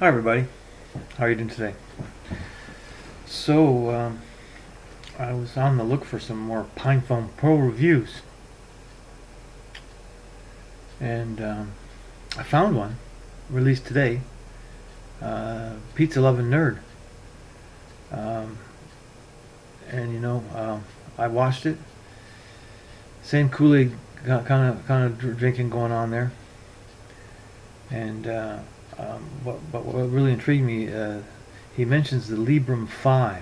Hi everybody, how are you doing today? So, I was on the look for some more Pinephone Pro reviews, and I found one, released today, Pizza Lovin' Nerd. Um, and I watched it, same Kool-Aid kind of drinking going on there, and but what really intrigued me, he mentions the Librem 5.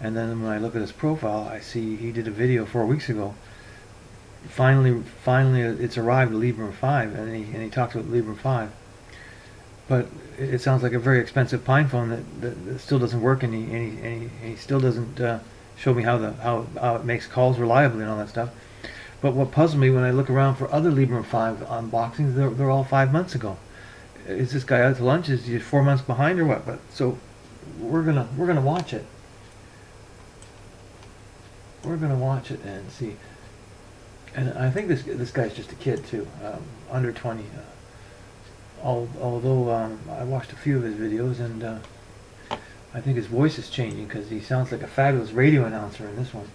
And then when I look at his profile, I see he did a video 4 weeks ago. Finally, it's arrived at Librem 5, and he talks about Librem 5. But it sounds like a very expensive Pinephone that still doesn't work, and he still doesn't show me how it makes calls reliably and all that stuff. But what puzzled me when I look around for other Librem 5 unboxings, they're all 5 months ago. Is this guy out to lunch? Is he 4 months behind or what? But so we're gonna watch it. We're gonna watch it and see. And I think this guy's just a kid too, under 20. Although I watched a few of his videos, and I think his voice is changing because he sounds like a fabulous radio announcer in this one,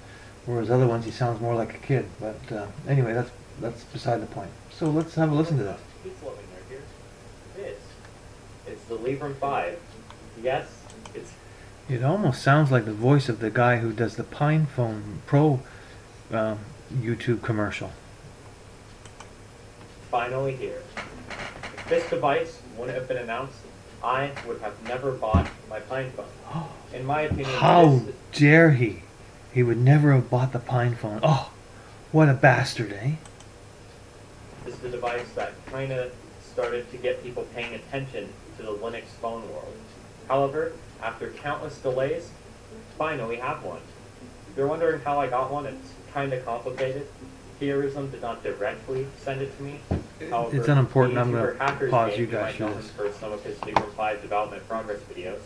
whereas other ones he sounds more like a kid. But anyway, that's beside the point. So let's have a listen to this. Pizza Lovin' Nerd here. It's the Librem 5. Yes, it's It almost sounds like the voice of the guy who does the Pinephone Pro YouTube commercial. finally here. If this device wouldn't have been announced, I would have never bought my Pinephone. In my opinion, How dare he? He would never have bought the Pinephone. Oh, what a bastard, eh? this is the device that kind of started to get people paying attention to the Linux phone world. However, after countless delays, finally have one. If you're wondering how I got one, it's kind of complicated. Theorism did not directly send it to me. However, It's unimportant. the I'm YouTuber going to Hackers pause Game, you who guys might through know him this. for some of his Librem 5 development progress videos.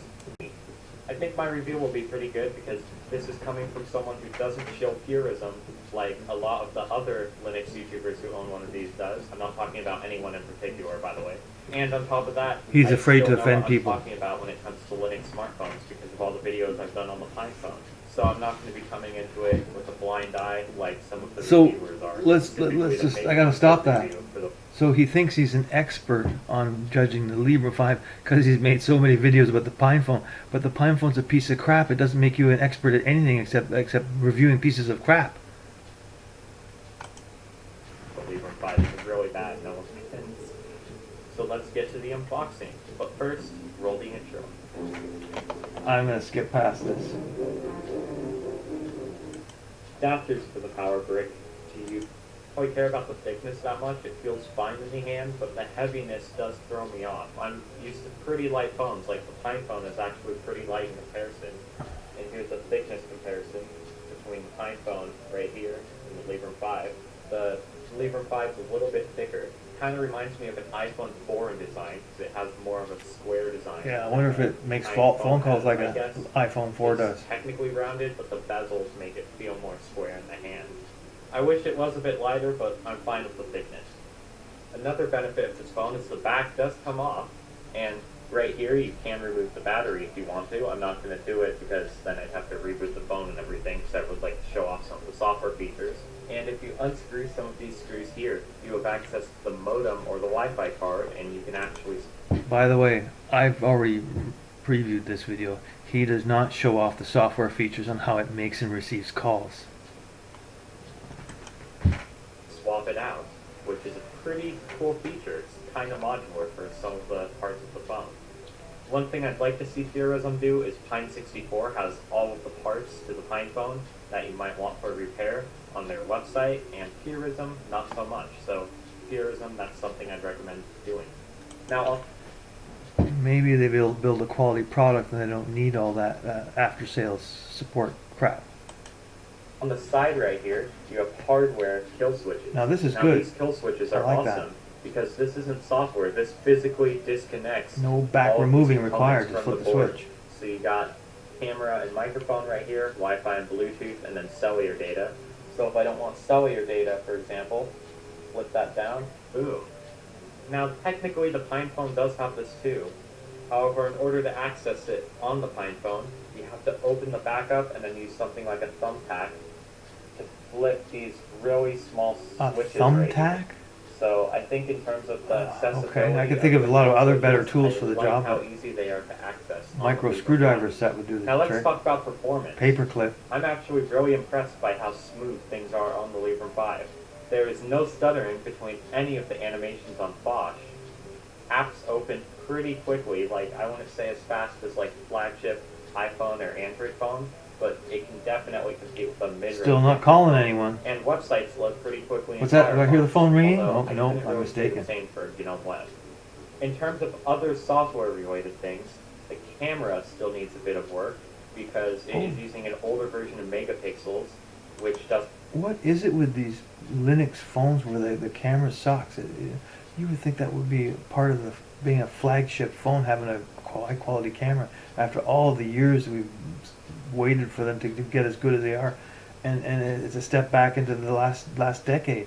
I think my review will be pretty good because this is coming from someone who doesn't show purism like a lot of the other Linux YouTubers who own one of these does. I'm not talking about anyone in particular, by the way. And on top of that, He's I afraid still to offend know what people. I'm talking about when it comes to Linux smartphones because of all the videos I've done on the Pinephone. So I'm not going to be coming into it with a blind eye like some of the So reviewers are. let's Typically, just. they I gotta make stop a that. review for the So he thinks he's an expert on judging the Librem 5 because he's made so many videos about the Pinephone. But the Pinephone's a piece of crap. It doesn't make you an expert at anything except reviewing pieces of crap. Librem 5 is really bad, no one can. So let's get to the unboxing. But first, roll the intro. I'm gonna skip past this. Adapters for the power brick. Do you probably care about the thickness that much? It feels fine in the hand, but the heaviness does throw me off. I'm used to pretty light phones, like the Pinephone is actually pretty light in comparison. And here's a thickness comparison between the Pinephone right here and the Librem 5. The Librem 5 is a little bit thicker. Kind of reminds me of an iPhone 4 in design, because it has more of a square design. Yeah, I wonder if it makes iPhone phone calls like I an guess. iPhone 4 It's does. technically rounded, but the bezels make it feel more square in the hand. I wish it was a bit lighter, but I'm fine with the thickness. Another benefit of this phone is the back does come off, and right here you can remove the battery if you want to. I'm not going to do it because then I'd have to reboot the phone and everything, so I would like to show off some of the software features. And if you unscrew some of these screws here, you have access to the modem or the Wi-Fi card, and you can actually... By the way, I've already previewed this video. He does not show off the software features on how it makes and receives calls. swap it out, which is a pretty cool feature. It's kind of modular for some of the parts of the phone. One thing I'd like to see Theorism do is Pine64 has all of the parts to the Pinephone that you might want for repair on their website, and Theorism, not so much. So Theorism, that's something I'd recommend doing. Now, Maybe they build a quality product and they don't need all that after-sales support crap. on the side right here, you have hardware kill switches. Now this is good. These kill switches I are like awesome that. because this isn't software. This physically disconnects. No back all of removing these required to components flip from the board. switch. So you got camera and microphone right here, Wi-Fi and Bluetooth, and then cellular data. So if I don't want cellular data, for example, flip that down, boom. Now technically the Pinephone does have this too, However, in order to access it on the Pinephone, you have to open the backup and then use something like a thumbtack to flip these really small A switches right here. thumbtack? So I think in terms of the accessibility, Okay, I can think of a lot of other better tools for the I like job, how but easy they are to access. on the micro Librem screwdriver 5. set would do Now the let's trick. talk about performance. Paperclip. I'm actually really impressed by how smooth things are on the Librem 5. There is no stuttering between any of the animations on Bosch. Apps open pretty quickly, like I wouldn't say as fast as like flagship iPhone or Android phone, but it can definitely compete with the mid-range. Still not calling anyone. And websites load pretty quickly. What's in that? Do I hear the Firefox, phone ringing? although Oh, I no, couldn't I'm really say the mistaken. same for web. In terms of other software-related things, the camera still needs a bit of work because it is using an older version of megapixels, which does. What is it with these Linux phones where the camera sucks? You would think that would be part of the being a flagship phone, having a high quality camera. After all the years we've waited for them to get as good as they are, and it's a step back into the last decade.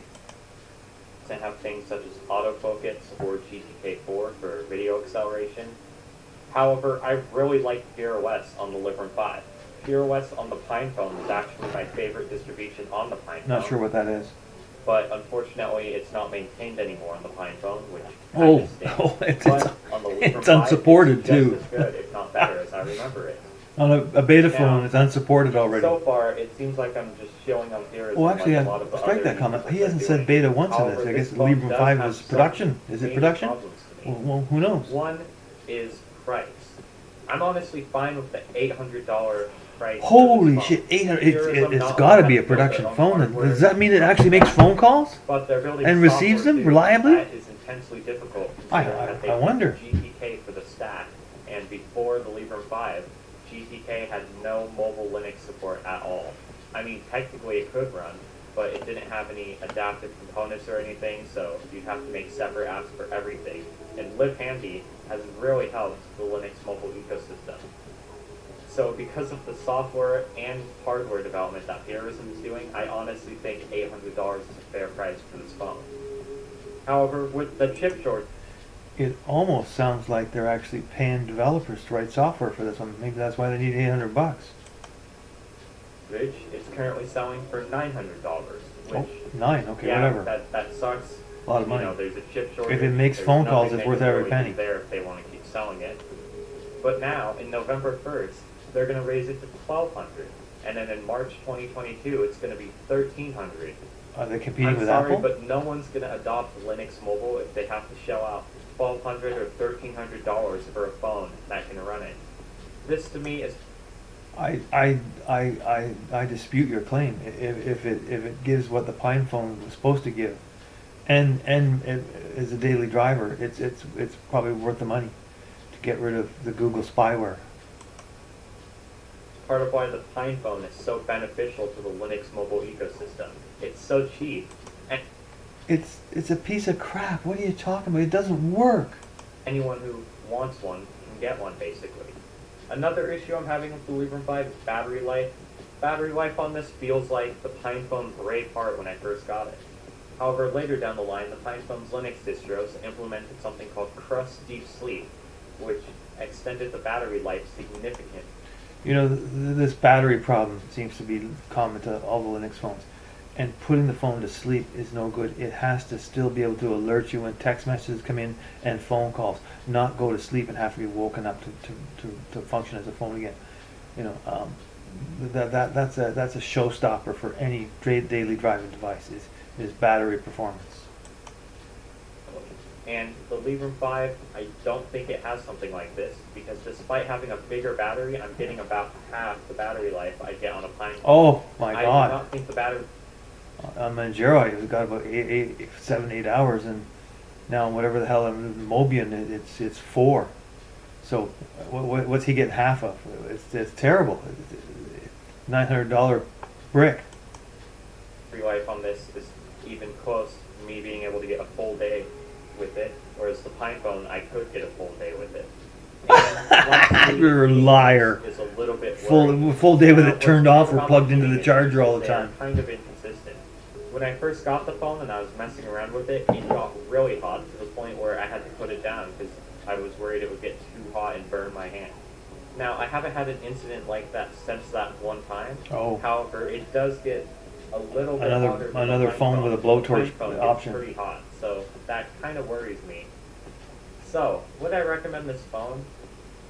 To have things such as autofocus or GTK4 for video acceleration. However, I really like PureOS on the Librem 5. PureOS on the Pinephone is actually my favorite distribution on the Pinephone. Not sure what that is. But unfortunately, it's not maintained anymore on the Pinephone, which Oh, stinks. it's But on the Librem it's 5, unsupported it's too. just as good, if not better, as I remember it. On a beta phone, Now, it's unsupported already. So far, it seems like I'm just showing up here as Well, like actually, a lot of the strike other that comment. users He are hasn't doing. said beta once in However, this. I guess this phone Librem does 5 have is some production. Is it major production? problems to me. Well, who knows? One is price. I'm honestly fine with the $800 price. Holy for this shit, phone. 800, Purism it's not gotta only be a has built it production on phone. hardware, Does that mean it actually makes phone calls? but they're building and receives software them too. reliably? That is intensely difficult. considering that they I wonder. put GTK for the stack, and before the Librem 5, GTK had no mobile Linux support at all. I mean, technically it could run, but it didn't have any adaptive components or anything, so you'd have to make separate apps for everything. And LibHandy has really helped the Linux mobile ecosystem. So because of the software and hardware development that Purism is doing, I honestly think $800 is a fair price for this phone. However, with the chip shortage, It almost sounds like they're actually paying developers to write software for this one. Maybe that's why they need $800. it's currently selling for $900, which Oh, 9, okay, yeah, whatever. that sucks. A lot of money. You know, there's a chip shortage. If it makes there's phone calls, nothing it's they worth can every really penny. do there if they want to keep selling it. But now, in November 1st, they're going to raise it to $1,200, and then in March 2022, it's going to be $1,300. Are they competing I'm with sorry, Apple? but no one's going to adopt Linux Mobile if they have to shell out $1,200 or $1,300 for a phone that can run it. This to me is I dispute your claim. If it gives what the Pinephone was supposed to give, and it is a daily driver, it's probably worth the money to get rid of the Google spyware. part of why the Pinephone is so beneficial to the Linux Mobile ecosystem. It's so cheap, and It's a piece of crap. What are you talking about? It doesn't work. anyone who wants one can get one, basically. Another issue I'm having with the Librem 5 is battery life. Battery life on this feels like the Pinephone Braveheart when I first got it. However, later down the line, the Pinephone's Linux distros implemented something called Crust Deep Sleep, which extended the battery life significantly. You know, this battery problem seems to be common to all the Linux phones. And putting the phone to sleep is no good. It has to still be able to alert you when text messages come in and phone calls, not go to sleep and have to be woken up to function as a phone again. You know, that's a showstopper for any daily driving device is battery performance. And the Librem 5, I don't think it has something like this, because despite having a bigger battery, I'm getting about half the battery life I get on a Pinephone. Oh my I God! do not think the battery... On Manjaro, I've got about 7, 8 hours, and now whatever the hell I'm in Mobian, it's 4. So what's he getting half of? It's terrible. $900 brick. battery life on this is even close to me being able to get a full day with it, whereas the Pinephone, I could get a full day with it. And lastly, You're a liar. is a little bit worrying. Full day with Now, it turned what's off or about plugged into the heating charger all the is they're time. kind of inconsistent. When I first got the phone and I was messing around with it, it got really hot to the point where I had to put it down because I was worried it would get too hot and burn my hand. Now, I haven't had an incident like that since that one time. Oh. However, it does get a little bit Another- hotter than another the phone with a The blowtorch Pinephone gets option. pretty hot, so that kind of worries me. So, would I recommend this phone?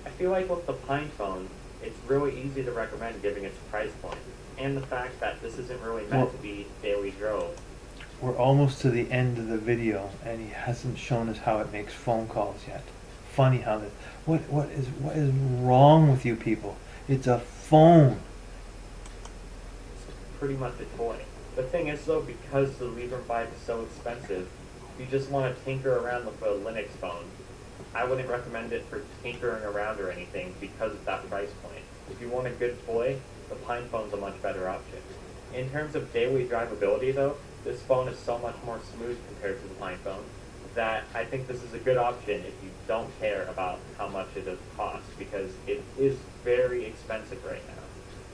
I feel like with the Pinephone, it's really easy to recommend given its price point, and the fact that this isn't really meant Well- to be daily drove. We're almost to the end of the video, and he hasn't shown us how it makes phone calls yet. Funny how that. What is wrong with you people? It's a phone. It's pretty much a toy. The thing is though, because the Librem 5 is so expensive, if you just want to tinker around with a Linux phone, I wouldn't recommend it for tinkering around or anything because of that price point. If you want a good toy, the Pinephone's a much better option. In terms of daily drivability though, this phone is so much more smooth compared to the Pinephone that I think this is a good option if you don't care about how much it does cost, because it is very expensive right now.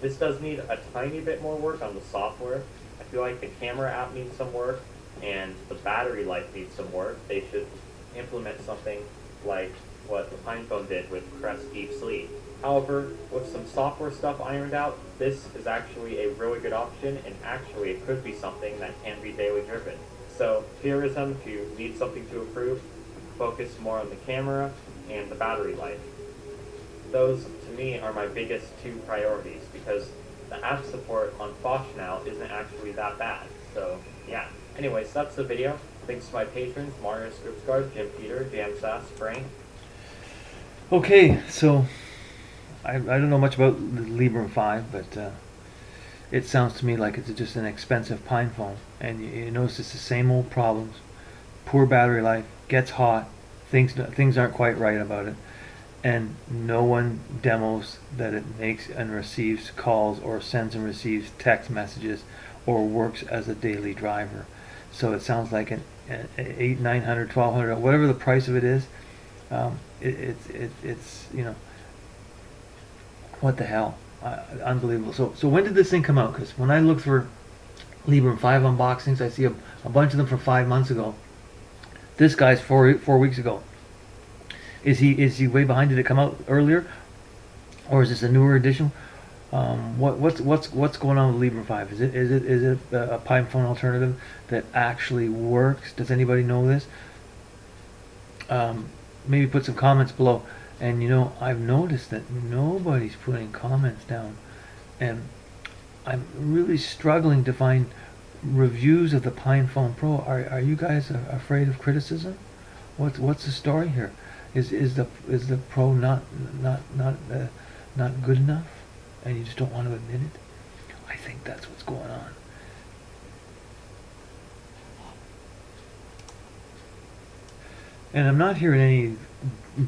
This does need a tiny bit more work on the software. I feel like the camera app needs some work and the battery life needs some work. They should implement something like what the Pinephone did with Crest Deep Sleep. However, with some software stuff ironed out, this is actually a really good option, and actually it could be something that can be daily driven. So, Purism, if you need something to improve, focus more on the camera and the battery life. Those, to me, are my biggest two priorities, because the app support on Fosh now isn't actually that bad. So, yeah. Anyways, that's the video. Thanks to my patrons, Mario Scriptsguard, Jim Peter, Jam Sass, Frank. Okay, so I don't know much about the Librem 5, but it sounds to me like it's just an expensive Pinephone, and you notice it's the same old problems: poor battery life, gets hot, things aren't quite right about it, and no one demos that it makes and receives calls or sends and receives text messages or works as a daily driver. So it sounds like an 800, 900, 1200, whatever the price of it is. It's you know, what the hell, unbelievable. So when did this thing come out? Because when I look for Librem 5 unboxings, I see a bunch of them from 5 months ago. This guy's 4 weeks ago. Is he way behind? Did it come out earlier, or is this a newer edition? What's going on with Librem 5? Is it a Pinephone alternative that actually works? Does anybody know this? Maybe put some comments below. And you know, I've noticed that nobody's putting comments down, and I'm really struggling to find reviews of the Pinephone Pro. Are you guys afraid of criticism? What's the story here? Is the Pro not good enough, and you just don't want to admit it? I think that's what's going on. And I'm not hearing any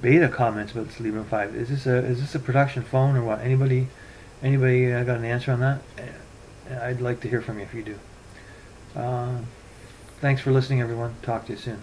beta comments about this Librem 5. Is this a production phone or what? Anybody got an answer on that? I'd like to hear from you if you do. Thanks for listening, everyone. Talk to you soon.